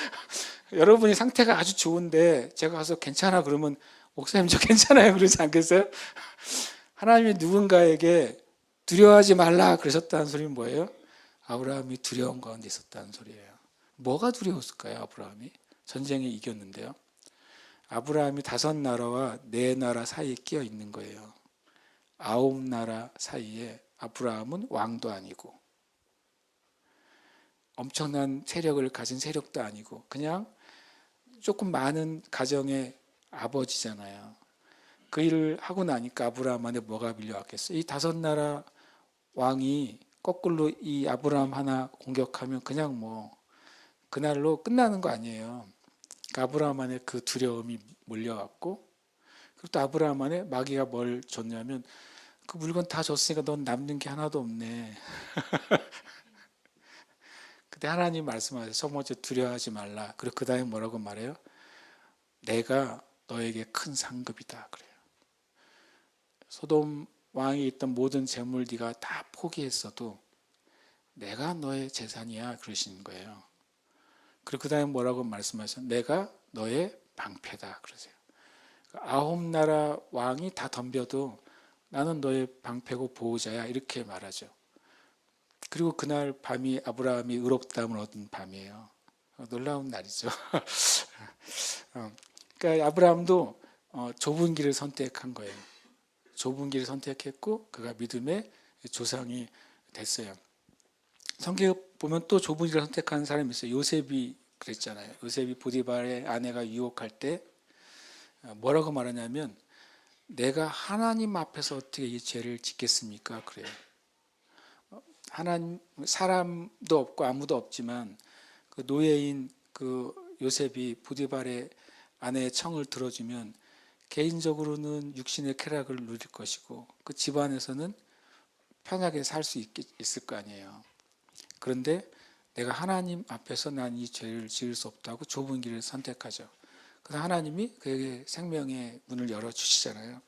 여러분이 상태가 아주 좋은데 제가 가서 괜찮아 그러면 목사님 저 괜찮아요 그러지 않겠어요? 하나님이 누군가에게 두려워하지 말라 그러셨다는 소리는 뭐예요? 아브라함이 두려운 가운데 있었다는 소리예요. 뭐가 두려웠을까요? 아브라함이 전쟁에 이겼는데요. 아브라함이 5나라와 4나라 사이에 끼어 있는 거예요. 9나라 사이에 아브라함은 왕도 아니고 엄청난 세력을 가진 세력도 아니고 그냥 조금 많은 가정의 아버지잖아요. 그 일을 하고 나니까 아브라함한테 뭐가 밀려왔겠어요? 이 5나라 왕이 거꾸로 이 아브라함 하나 공격하면 그냥 뭐 그날로 끝나는 거 아니에요. 그러니까 아브라함 안에 그 두려움이 몰려왔고 그리고 또 아브라함 안에 마귀가 뭘 줬냐면 그 물건 다 줬으니까 넌 남는 게 하나도 없네. 그때 하나님 말씀하세요. 첫 번째 두려워하지 말라. 그리고 그 다음에 뭐라고 말해요? 내가 너에게 큰 상급이다. 그래요. 소돔 왕이 있던 모든 재물 네가 다 포기했어도 내가 너의 재산이야. 그러시는 거예요. 그리고 그 다음에 뭐라고 말씀하셨어요? 내가 너의 방패다. 그러세요. 아홉 나라 왕이 다 덤벼도 나는 너의 방패고 보호자야. 이렇게 말하죠. 그리고 그날 밤이 아브라함이 의롭다함을 얻은 밤이에요. 놀라운 날이죠. 그러니까 아브라함도 좁은 길을 선택한 거예요. 좁은 길을 선택했고 그가 믿음의 조상이 됐어요. 성경에 보면 또 좁은 길을 선택한 사람이 있어요. 요셉이 그랬잖아요. 요셉이 보디발의 아내가 유혹할 때 뭐라고 말하냐면 내가 하나님 앞에서 어떻게 이 죄를 짓겠습니까? 그래요. 하나님 사람도 없고 아무도 없지만 그 노예인 그 요셉이 보디발의 아내의 청을 들어주면 개인적으로는 육신의 쾌락을 누릴 것이고 그 집안에서는 편하게 살 수 있을 거 아니에요. 그런데 내가 하나님 앞에서 난 이 죄를 지을 수 없다고 좁은 길을 선택하죠. 그래서 하나님이 그에게 생명의 문을 열어주시잖아요.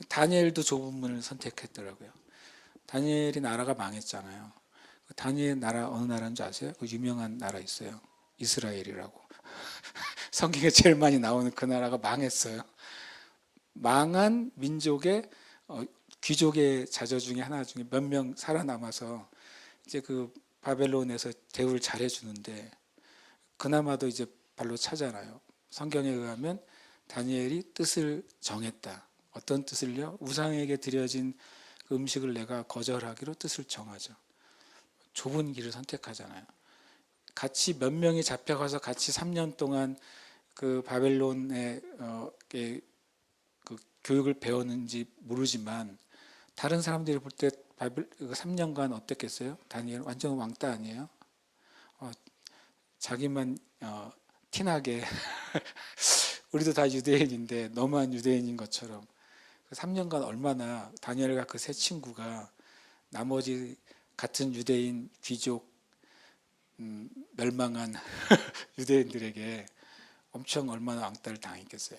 다니엘도 좁은 문을 선택했더라고요. 다니엘이 나라가 망했잖아요. 다니엘 나라 어느 나라인 줄 아세요? 그 유명한 나라 있어요. 이스라엘이라고. 성경에 제일 많이 나오는 그 나라가 망했어요. 망한 민족의 귀족의 자녀 중에 하나 중에 몇 명 살아남아서 이제 그 바벨론에서 대우를 잘해주는데 그나마도 이제 발로 차잖아요. 성경에 의하면 다니엘이 뜻을 정했다. 어떤 뜻을요? 우상에게 드려진 그 음식을 내가 거절하기로 뜻을 정하죠. 좁은 길을 선택하잖아요. 같이 몇 명이 잡혀가서 같이 3년 동안 그 바벨론의 그 교육을 배웠는지 모르지만 다른 사람들이 볼 때 3년간 어땠겠어요? 다니엘 완전 왕따 아니에요? 자기만 티나게 우리도 다 유대인인데 너만 유대인인 것처럼 3년간 얼마나 다니엘과 그 세 친구가 나머지 같은 유대인 귀족 멸망한 유대인들에게 엄청 얼마나 왕따를 당했겠어요.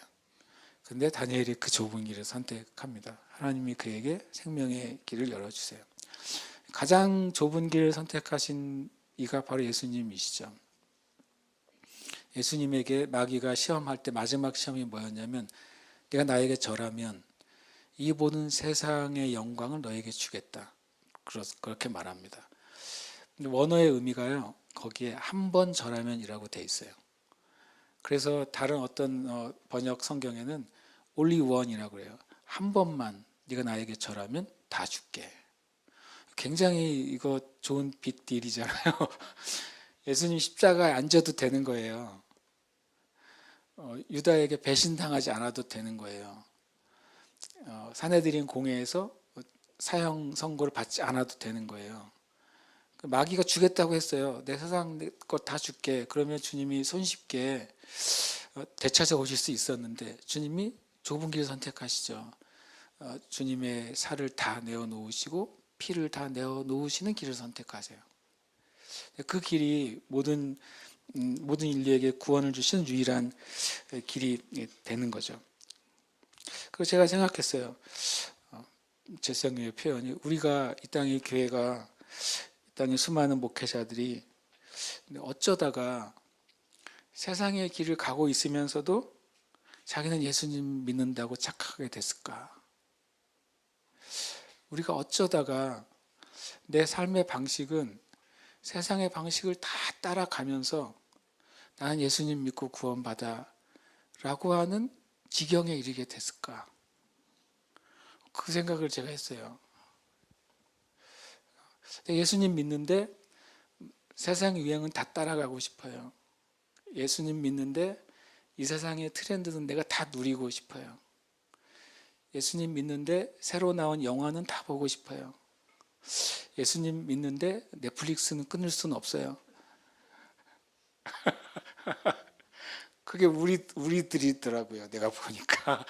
근데 다니엘이 그 좁은 길을 선택합니다. 하나님이 그에게 생명의 길을 열어주세요. 가장 좁은 길을 선택하신 이가 바로 예수님이시죠. 예수님에게 마귀가 시험할 때 마지막 시험이 뭐였냐면 네가 나에게 절하면 이 모든 세상의 영광을 너에게 주겠다. 그렇게 말합니다. 근데 원어의 의미가요. 거기에 한 번 절하면이라고 돼 있어요. 그래서 다른 어떤 번역 성경에는 only one이라고 그래요. 한 번만 네가 나에게 절하면 다 줄게. 굉장히 이거 좋은 빅딜이잖아요. 예수님 십자가에 앉아도 되는 거예요. 유다에게 배신당하지 않아도 되는 거예요. 산헤드린 공회에서 사형 선고를 받지 않아도 되는 거예요. 마귀가 주겠다고 했어요. 내 세상 것 다 줄게. 그러면 주님이 손쉽게 되찾아오실 수 있었는데 주님이 좁은 길을 선택하시죠. 주님의 살을 다 내어놓으시고 피를 다 내어놓으시는 길을 선택하세요. 그 길이 모든 인류에게 구원을 주시는 유일한 길이 되는 거죠. 그래서 제가 생각했어요. 제성의 표현이 우리가 이 땅의 교회가 이 땅의 수많은 목회자들이 어쩌다가 세상의 길을 가고 있으면서도 자기는 예수님 믿는다고 착하게 됐을까? 우리가 어쩌다가 내 삶의 방식은 세상의 방식을 다 따라가면서 나는 예수님 믿고 구원받아 라고 하는 지경에 이르게 됐을까? 그 생각을 제가 했어요. 예수님 믿는데 세상 유행은 다 따라가고 싶어요. 예수님 믿는데 이 세상의 트렌드는 내가 다 누리고 싶어요. 예수님 믿는데 새로 나온 영화는 다 보고 싶어요. 예수님 믿는데 넷플릭스는 끊을 수는 없어요. 그게 우리들이더라고요. 내가 보니까.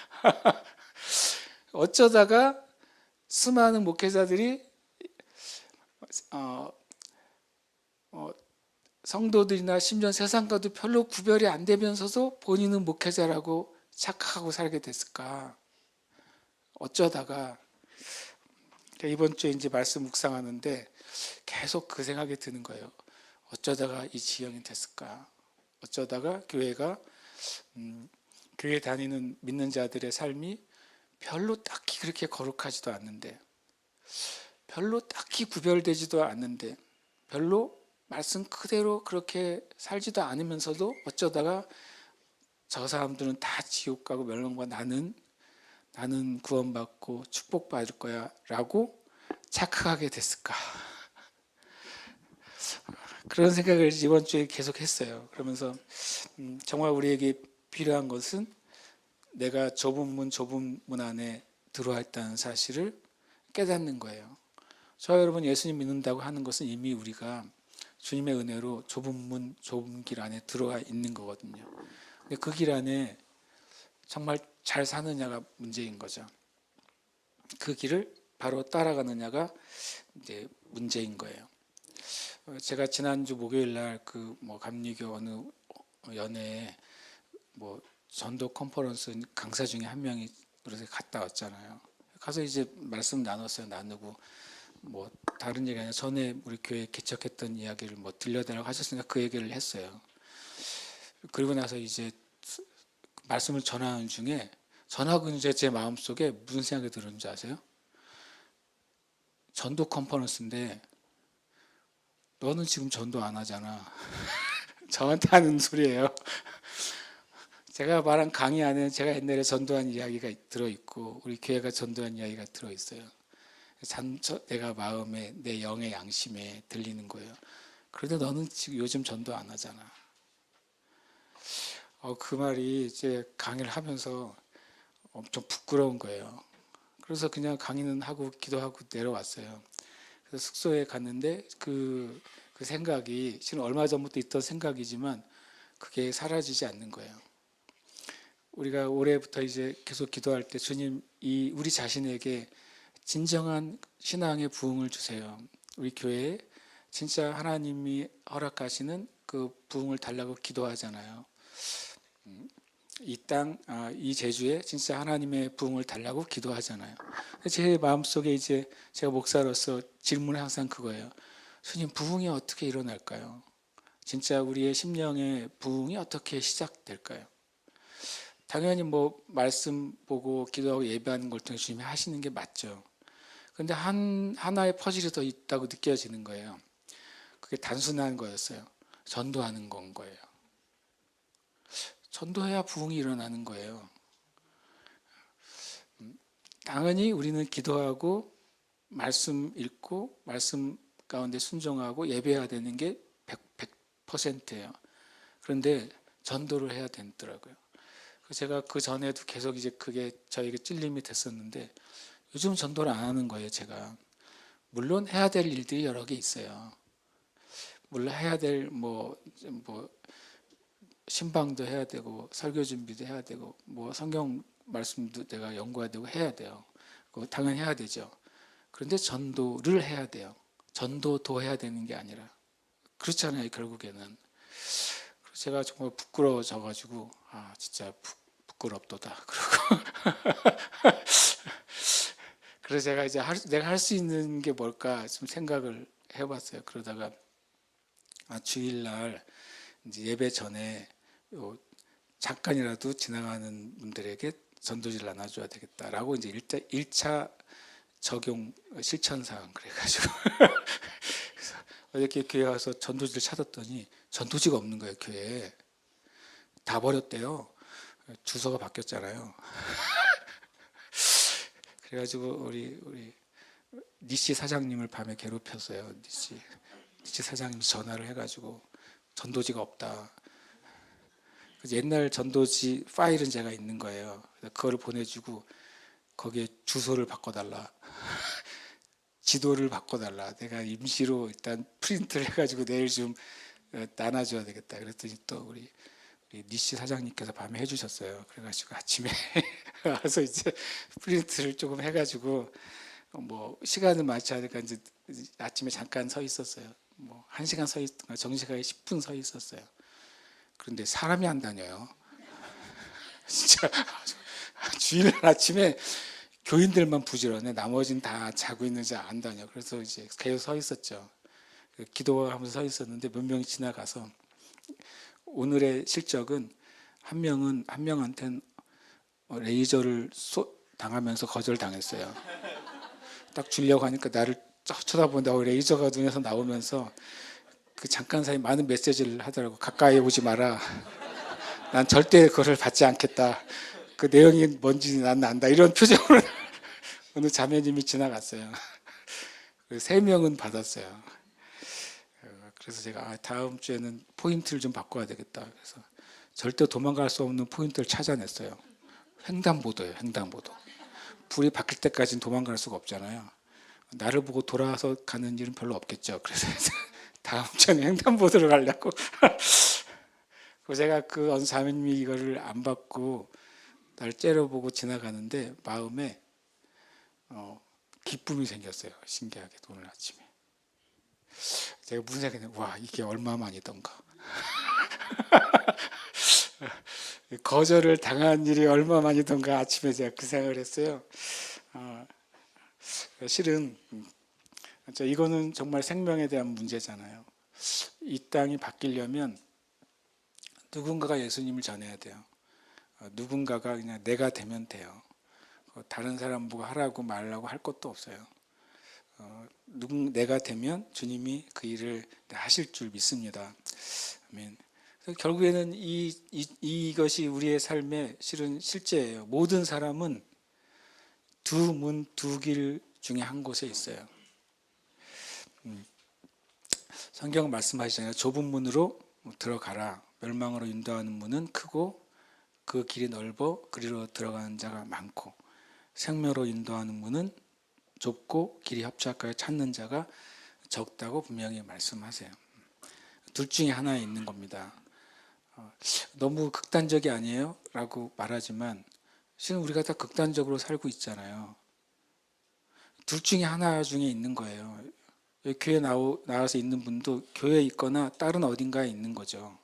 어쩌다가 수많은 목회자들이 어, 어, 성도들이나 심지어 세상과도 별로 구별이 안 되면서도 본인은 목회자라고 착각하고 살게 됐을까? 어쩌다가 이번 주에 이제 말씀 묵상하는데 계속 그 생각이 드는 거예요. 어쩌다가 이 지경이 됐을까? 어쩌다가 교회가 교회 다니는 믿는 자들의 삶이 별로 딱히 그렇게 거룩하지도 않는데, 별로 딱히 구별되지도 않는데, 별로 말씀 그대로 그렇게 살지도 않으면서도 어쩌다가 저 사람들은 다 지옥 가고 멸망과 나는 구원받고 축복받을 거야 라고 착각하게 됐을까? 그런 생각을 이번 주에 계속 했어요. 그러면서 정말 우리에게 필요한 것은 내가 좁은 문 안에 들어와 있다는 사실을 깨닫는 거예요. 저와 여러분 예수님 믿는다고 하는 것은 이미 우리가 주님의 은혜로 좁은 길 안에 들어와 있는 거거든요. 근데 그 길 안에 정말 잘 사느냐가 문제인 거죠. 그 길을 바로 따라가느냐가 이제 문제인 거예요. 제가 지난주 목요일 날 그 뭐 감리교 어느 연회에 뭐 전도 컨퍼런스 강사 중에 한 명이 그래서 갔다 왔잖아요. 가서 이제 말씀 나누고 뭐 다른 얘기 아니라 전에 우리 교회 개척했던 이야기를 뭐 들려달라고 하셨으니까 그 얘기를 했어요. 그리고 나서 이제 말씀을 전하는 중에 전하고 이제 제 마음속에 무슨 생각이 들었는지 아세요? 전도 컨퍼런스인데 너는 지금 전도 안 하잖아. 저한테 하는 소리예요. 제가 말한 강의 안에 제가 옛날에 전도한 이야기가 들어있고 우리 교회가 전도한 이야기가 들어있어요. 내가 마음에 내 영의 양심에 들리는 거예요. 그런데 너는 지금 요즘 전도 안 하잖아. 그 말이 이제 강의를 하면서 엄청 부끄러운 거예요. 그래서 그냥 강의는 하고 기도하고 내려왔어요. 그래서 숙소에 갔는데 그 생각이 실은 얼마 전부터 있던 생각이지만 그게 사라지지 않는 거예요. 우리가 올해부터 이제 계속 기도할 때 주님 우리 자신에게 진정한 신앙의 부흥을 주세요. 우리 교회에 진짜 하나님이 허락하시는 그 부흥을 달라고 기도하잖아요. 이 제주에 진짜 하나님의 부흥을 달라고 기도하잖아요. 제 마음속에 이제 제가 목사로서 질문은 항상 그거예요. 주님, 부흥이 어떻게 일어날까요? 진짜 우리의 심령의 부흥이 어떻게 시작될까요? 당연히 뭐 말씀 보고 기도하고 예배하는 걸 통해 주님이 하시는 게 맞죠. 그런데 하나의 퍼즐이 더 있다고 느껴지는 거예요. 그게 단순한 거였어요. 전도하는 건 거예요. 전도해야 부흥이 일어나는 거예요. 당연히 우리는 기도하고 말씀 읽고 말씀 가운데 순종하고 예배해야 되는 게 100%예요. 그런데 전도를 해야 되더라고요. 제가 그 전에도 계속 이제 그게 저에게 찔림이 됐었는데 요즘 전도를 안 하는 거예요, 제가. 물론 해야 될 일들이 여러 개 있어요. 물론 해야 될 뭐 신방도 해야 되고 설교 준비도 해야 되고 뭐 성경 말씀도 내가 연구해야 되고 해야 돼요. 그거 당연히 해야 되죠. 그런데 전도를 해야 돼요. 전도도 해야 되는 게 아니라 그렇잖아요, 결국에는. 제가 정말 부끄러워져가지고 진짜 부끄럽도다. 그러고 그래서 제가 이제 내가 할 수 있는 게 뭘까 좀 생각을 해봤어요. 그러다가 주일날 이제 예배 전에 잠깐이라도 지나가는 분들에게 전도지를 나눠줘야 되겠다라고 이제 1차 적용 실천사항 그래가지고 그래서 어저께 교회 와서 전도지를 찾았더니 전도지가 없는 거예요. 교회에 다 버렸대요. 주소가 바뀌었잖아요. 그래가지고 우리 니씨 사장님을 밤에 괴롭혔어요. 니씨 사장님 전화를 해가지고 전도지가 없다. 옛날 전도지 파일은 제가 있는 거예요. 그거를 보내주고 거기에 주소를 바꿔달라. 지도를 바꿔달라. 내가 임시로 일단 프린트를 해가지고 내일 좀 나눠줘야 되겠다. 그랬더니 또 우리 우리 니씨 사장님께서 밤에 해주셨어요. 그래가지고 아침에 와서 이제 프린트를 조금 해가지고 뭐 시간을 맞춰야 되니까 이제 아침에 잠깐 서 있었어요. 뭐 1시간 서 있던가 정시간에 10분 서 있었어요. 그런데 사람이 안 다녀요. 진짜 주일날 아침에 교인들만 부지런해. 나머지는 다 자고 있는지 안 다녀. 그래서 이제 계속 서 있었죠. 기도하면서 서 있었는데 몇 명이 지나가서 오늘의 실적은 한 명한테는 레이저를 당하면서 거절당했어요. 딱 주려고 하니까 나를 쳐다보는데 레이저가 눈에서 나오면서 그 잠깐 사이 많은 메시지를 하더라고. 가까이 오지 마라. 난 절대 그걸 받지 않겠다. 그 내용이 뭔지 난 안다. 이런 표정으로 어느 자매님이 지나갔어요. 3명은 받았어요. 그래서 제가 다음 주에는 포인트를 좀 바꿔야 되겠다. 그래서 절대 도망갈 수 없는 포인트를 찾아냈어요. 횡단보도예요. 횡단보도. 불이 바뀔 때까지는 도망갈 수가 없잖아요. 나를 보고 돌아서 가는 일은 별로 없겠죠. 그래서 다음 주에는 횡단보도를 가려고. 제가 그 어느 자매님이 이거를 안 받고 날 째려보고 지나가는데 마음에 기쁨이 생겼어요. 신기하게도 오늘 아침에. 제가 무슨 생각했냐면 와 이게 얼마만이던가. 거절을 당한 일이 얼마만이던가 아침에 제가 그 생각을 했어요. 실은 이거는 정말 생명에 대한 문제잖아요. 이 땅이 바뀌려면 누군가가 예수님을 전해야 돼요. 누군가가 그냥 내가 되면 돼요. 다른 사람 보고 하라고 말라고 할 것도 없어요. 내가 되면 주님이 그 일을 하실 줄 믿습니다. 아멘. 결국에는 이것이 우리의 삶의 실은 실제예요. 모든 사람은 두 문, 두 길 중에 한 곳에 있어요. 성경 말씀하시잖아요. 좁은 문으로 들어가라. 멸망으로 인도하는 문은 크고 그 길이 넓어 그리로 들어가는 자가 많고 생명으로 인도하는 문은 좁고 길이 협착하여 찾는 자가 적다고 분명히 말씀하세요. 둘 중에 하나에 있는 겁니다. 너무 극단적이 아니에요? 라고 말하지만 실은 우리가 다 극단적으로 살고 있잖아요. 둘 중에 하나 중에 있는 거예요. 교회 나와서 있는 분도 교회에 있거나 다른 어딘가에 있는 거죠.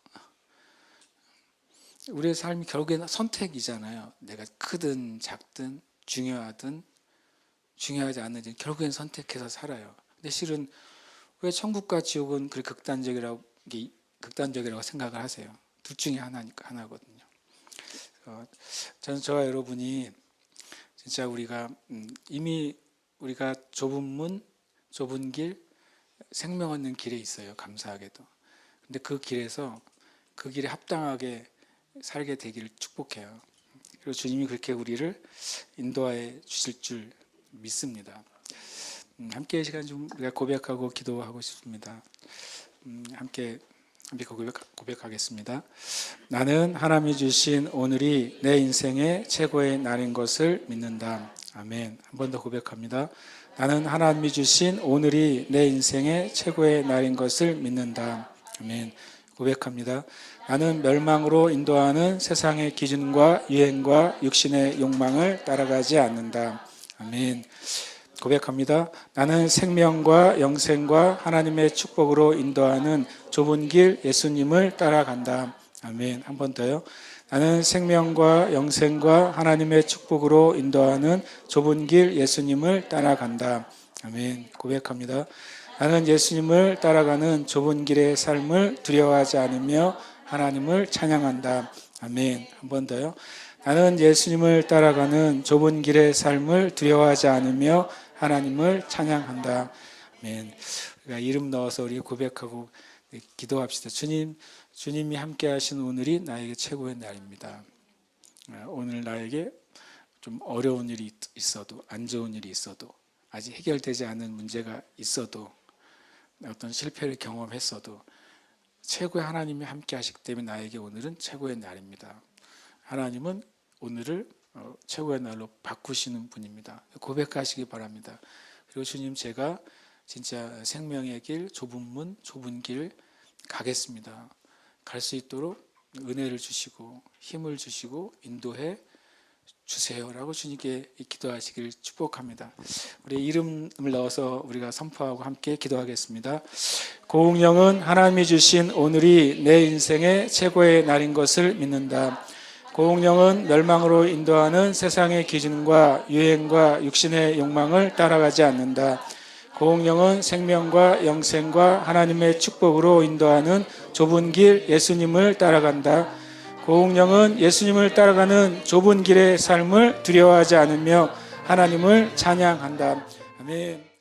우리의 삶이 결국에는 선택이잖아요. 내가 크든 작든 중요하든 중요하지 않는지 결국엔 선택해서 살아요. 근데 실은 왜 천국과 지옥은 그렇게 극단적이라고 생각을 하세요? 둘 중에 하나거든요. 저는 저와 여러분이 진짜 이미 우리가 좁은 문, 좁은 길, 생명 얻는 길에 있어요. 감사하게도. 근데 그 길에 합당하게 살게 되기를 축복해요. 그리고 주님이 그렇게 우리를 인도하여 주실 줄 믿습니다. 함께 이 시간 좀 우리가 고백하고 기도하고 싶습니다. 함께 고백하겠습니다. 나는 하나님이 주신 오늘이 내 인생의 최고의 날인 것을 믿는다. 아멘. 한 번 더 고백합니다. 나는 하나님이 주신 오늘이 내 인생의 최고의 날인 것을 믿는다. 아멘. 고백합니다. 나는 멸망으로 인도하는 세상의 기준과 유행과 육신의 욕망을 따라가지 않는다. 아멘. 고백합니다. 나는 생명과 영생과 하나님의 축복으로 인도하는 좁은 길 예수님을 따라간다. 아멘. 한 번 더요. 나는 생명과 영생과 하나님의 축복으로 인도하는 좁은 길 예수님을 따라간다. 아멘. 고백합니다. 나는 예수님을 따라가는 좁은 길의 삶을 두려워하지 않으며 하나님을 찬양한다. 아멘. 한 번 더요. 나는 예수님을 따라가는 좁은 길의 삶을 두려워하지 않으며 하나님을 찬양한다. 아멘. 우리가 이름 넣어서 우리 고백하고 기도합시다. 주님이 함께 하신 오늘이 나에게 최고의 날입니다. 오늘 나에게 좀 어려운 일이 있어도, 안 좋은 일이 있어도, 아직 해결되지 않은 문제가 있어도, 어떤 실패를 경험했어도 최고의 하나님이 함께 하시기 때문에 나에게 오늘은 최고의 날입니다. 하나님은 오늘을 최고의 날로 바꾸시는 분입니다. 고백하시기 바랍니다. 그리고 주님, 제가 진짜 생명의 길, 좁은 문, 좁은 길 가겠습니다. 갈 수 있도록 은혜를 주시고 힘을 주시고 인도해 주세요라고 주님께 기도하시길 축복합니다. 우리 이름을 넣어서 우리가 선포하고 함께 기도하겠습니다. 고운영은 하나님이 주신 오늘이 내 인생의 최고의 날인 것을 믿는다. 고운영은 멸망으로 인도하는 세상의 기준과 유행과 육신의 욕망을 따라가지 않는다. 고운영은 생명과 영생과 하나님의 축복으로 인도하는 좁은 길 예수님을 따라간다. 고운영은 예수님을 따라가는 좁은 길의 삶을 두려워하지 않으며 하나님을 찬양한다. 아멘.